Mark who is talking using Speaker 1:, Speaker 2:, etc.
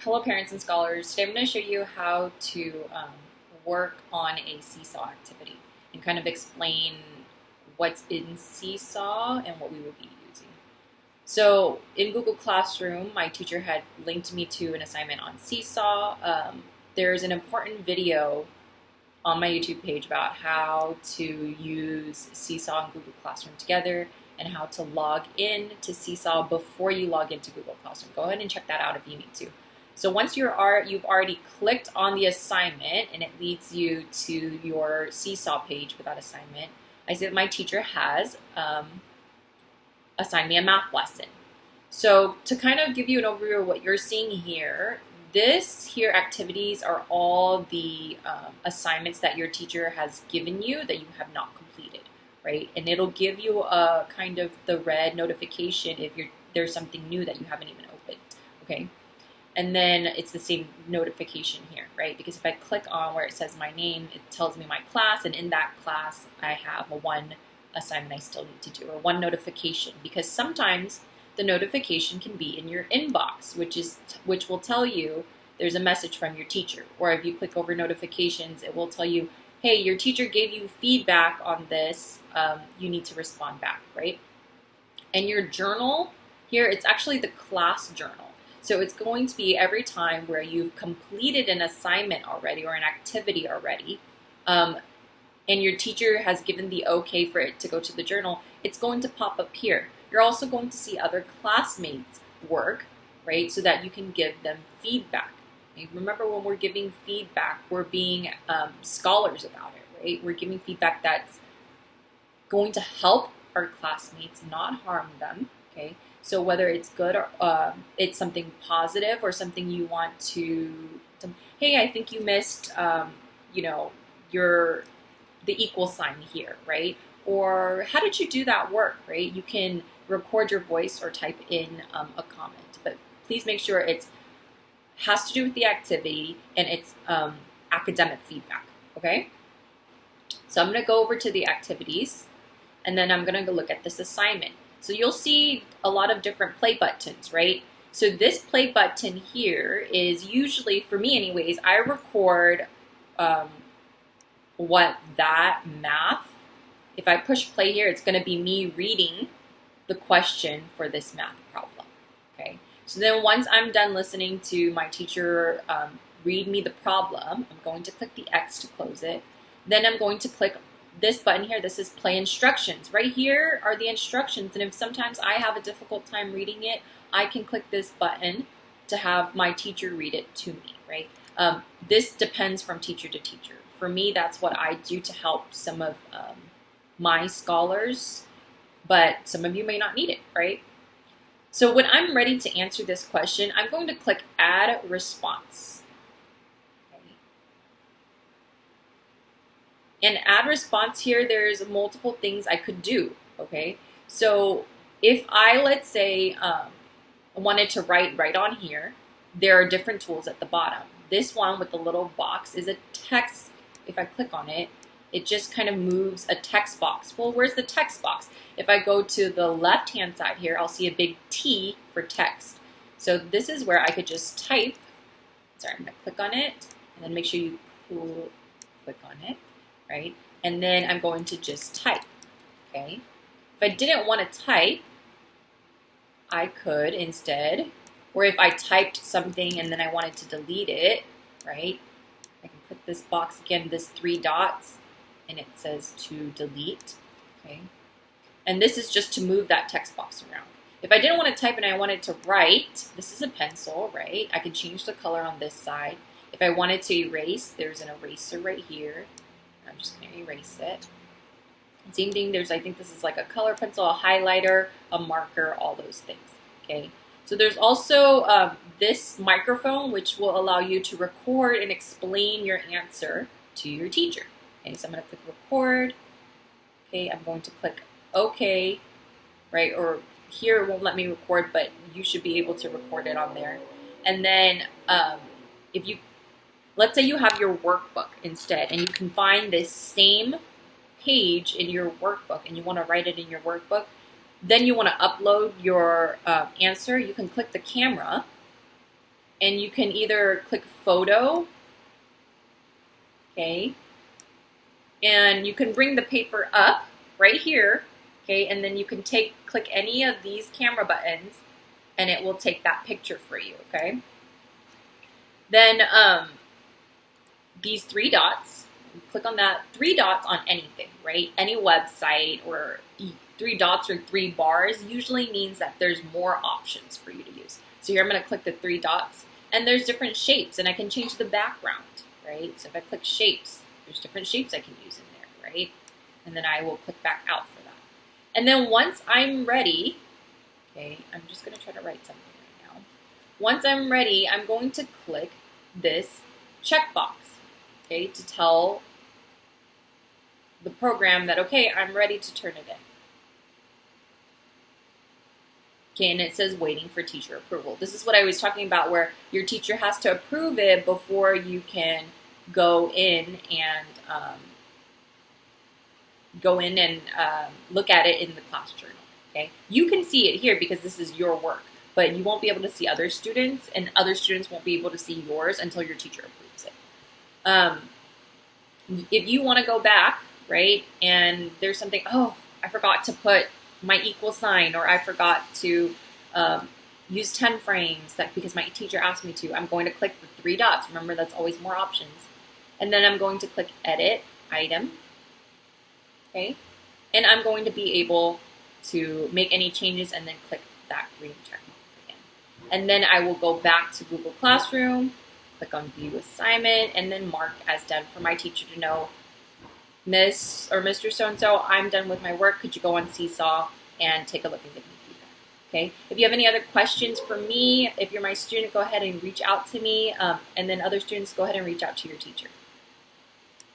Speaker 1: Hello parents and scholars. Today I'm going to show you how to work on a seesaw activity and kind of explain what's in seesaw and what we would be using. So in Google Classroom, my teacher had linked me to an assignment on seesaw. There's an important video on my YouTube page about how to use seesaw and Google Classroom together and how to log in to seesaw before you log into Google Classroom. Go ahead and check that out if you need to. So once you've already clicked on the assignment and it leads you to your seesaw page for that assignment, I see that my teacher has assigned me a math lesson. So to kind of give you an overview of what you're seeing here, activities are all the assignments that your teacher has given you that you have not completed, right? And it'll give you a kind of the red notification if there's something new that you haven't even opened, okay? And then it's the same notification here, right? Because if I click on where it says my name, it tells me my class, and in that class, I have one assignment I still need to do, or one notification, because sometimes the notification can be in your inbox, which will tell you there's a message from your teacher. Or if you click over notifications, it will tell you, hey, your teacher gave you feedback on this, you need to respond back, right? And your journal here, it's actually the class journal. So it's going to be every time where you've completed an assignment already or an activity already, and your teacher has given the okay for it to go to the journal, it's going to pop up here. You're also going to see other classmates' work, right, so that you can give them feedback. Okay? Remember, when we're giving feedback, we're being scholars about it, right? We're giving feedback that's going to help our classmates, not harm them, okay? So whether it's good or it's something positive or something you want hey, I think you missed, the equal sign here, right? Or how did you do that work, right? You can record your voice or type in a comment, but please make sure it has to do with the activity and it's academic feedback, okay? So I'm going to go over to the activities, and then I'm going to go look at this assignment. So you'll see a lot of different play buttons, right? So this play button here is usually, for me anyways, I record what that math, if I push play here, it's going to be me reading the question for this math problem, okay? So then once I'm done listening to my teacher read me the problem, I'm going to click the X to close it. Then I'm going to click this button here. This is play instructions. Right here are the instructions, and if sometimes I have a difficult time reading it, I can click this button to have my teacher read it to me, right? This depends from teacher to teacher. For me, that's what I do to help some of my scholars, but some of you may not need it, right? So when I'm ready to answer this question, I'm going to click Add Response. And add response here, there's multiple things I could do, okay? So if I, let's say, wanted to write right on here, there are different tools at the bottom. This one with the little box is a text. If I click on it, it just kind of moves a text box. Well, where's the text box? If I go to the left-hand side here, I'll see a big T for text. So this is where I could just type. Sorry, I'm gonna click on it, and then make sure you click on it. Right? And then I'm going to just type, okay? If I didn't want to type, I could instead, or if I typed something and then I wanted to delete it, right? I can click this box again, this 3 dots, and it says to delete, okay? And this is just to move that text box around. If I didn't want to type and I wanted to write, this is a pencil, right? I can change the color on this side. If I wanted to erase, there's an eraser right here. I'm just going to erase it. Same thing, I think this is like a color pencil, a highlighter, a marker, all those things, okay? So there's also this microphone, which will allow you to record and explain your answer to your teacher. Okay, so I'm going to click record. Okay, I'm going to click OK, right? Or here it won't let me record, but you should be able to record it on there. And then let's say you have your workbook instead, and you can find this same page in your workbook, and you want to write it in your workbook. Then you want to upload your answer. You can click the camera, and you can either click photo, okay, and you can bring the paper up right here, okay, and then you can click any of these camera buttons and it will take that picture for you, okay? Then these three dots, click on that, three dots on anything, right? Any website, or three dots or three bars usually means that there's more options for you to use. So here I'm going to click the three dots, and there's different shapes, and I can change the background, right? So if I click shapes, there's different shapes I can use in there, right? And then I will click back out for that. And then once I'm ready, okay, I'm just going to try to write something right now. Once I'm ready, I'm going to click this checkbox, okay, to tell the program that, okay, I'm ready to turn it in. Okay, and it says waiting for teacher approval. This is what I was talking about, where your teacher has to approve it before you can go in and look at it in the class journal. Okay, you can see it here because this is your work, but you won't be able to see other students, and other students won't be able to see yours until your teacher approves it. If you want to go back, right, and there's something, oh, I forgot to put my equal sign, or I forgot to use 10 frames because my teacher asked me to, I'm going to click the three dots. Remember, that's always more options. And then I'm going to click Edit Item, okay? And I'm going to be able to make any changes and then click that green check mark again. And then I will go back to Google Classroom, click on View Assignment, and then mark as done for my teacher to know, Miss or Mr. So-and-so, I'm done with my work. Could you go on SeeSaw and take a look and give me feedback? Okay. If you have any other questions for me, if you're my student, go ahead and reach out to me. And then other students, go ahead and reach out to your teacher.